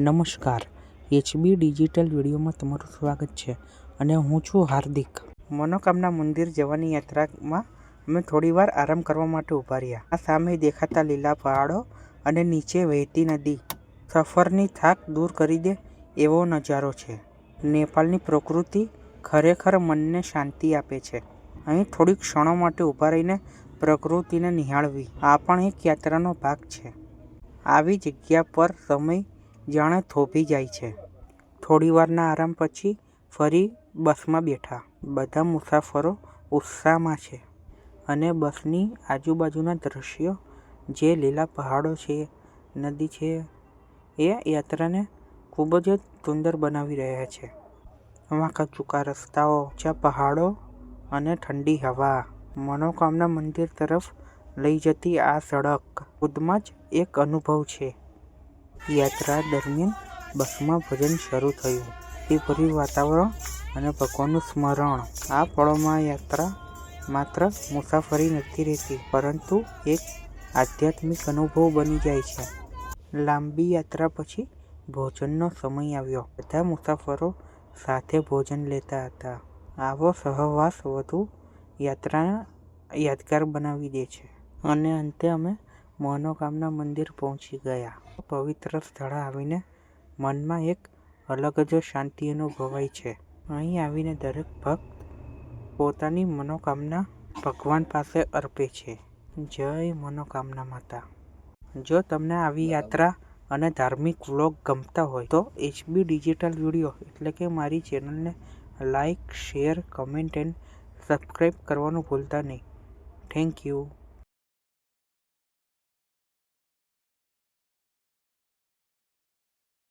નમસ્કાર, HB digital વિડીયોમાં તમારું સ્વાગત છે અને હું છું હાર્દિક. મનોકામના મંદિર જવાની યાત્રામાં અમે થોડીવાર આરામ કરવા માટે ઊભા રહ્યા. આ સામે દેખાતા લીલા પહાડો અને નીચે વહેતી નદી સફરની થાક દૂર કરી દે એવો નજારો છે. નેપાળની પ્રકૃતિ ખરેખર મનને શાંતિ આપે છે. અહીં થોડીક ક્ષણો માટે ઊભા રહીને પ્રકૃતિને નિહાળવી આ પણ એક યાત્રાનો ભાગ છે. આવી જગ્યા પર સમય જાણે થોભી જાય છે. થોડીવારના આરામ પછી ફરી બસમાં બેઠા. બધા મુસાફરો ઉત્સાહમાં છે અને બસની આજુબાજુના દ્રશ્યો, જે લીલા પહાડો છે, નદી છે, એ યાત્રાને ખૂબ જ સુંદર બનાવી રહ્યા છે. વાંકા ચૂકા રસ્તાઓ, ઊંચા પહાડો અને ઠંડી હવા. મનોકામના મંદિર તરફ લઈ જતી આ સડક ખુદમાં જ એક અનુભવ છે. યાત્રા દરમિયાન બસમાં ભજન શરૂ થયું. ભક્તિભર્યું વાતાવરણ અને ભગવાનનું સ્મરણ. આ પળોમાં યાત્રા માત્ર મુસાફરી નથી રહેતી, પરંતુ એક આધ્યાત્મિક અનુભવ બની જાય છે. લાંબી યાત્રા પછી ભોજનનો સમય આવ્યો. બધા મુસાફરો સાથે ભોજન લેતા હતા. આવો સહવાસ વધુ યાત્રાને યાદગાર બનાવી દે છે. અને અંતે અમે મનોકામના મંદિર પહોંચી ગયા. પવિત્ર સ્થળે આવીને મનમાં એક અલગ જ શાંતિ અનુભવાય છે. અહીં આવીને દરેક ભક્ત પોતાની મનોકામના ભગવાન પાસે અર્પે છે. જય મનોકામના માતા. જો તમને આવી યાત્રા અને ધાર્મિક વ્લોગ ગમતા હોય તો એચબી ડિજિટલ વિડીયો એટલે કે મારી ચેનલને like, share, comment and subscribe કરવાનું ભૂલતા નહીં. Thank you.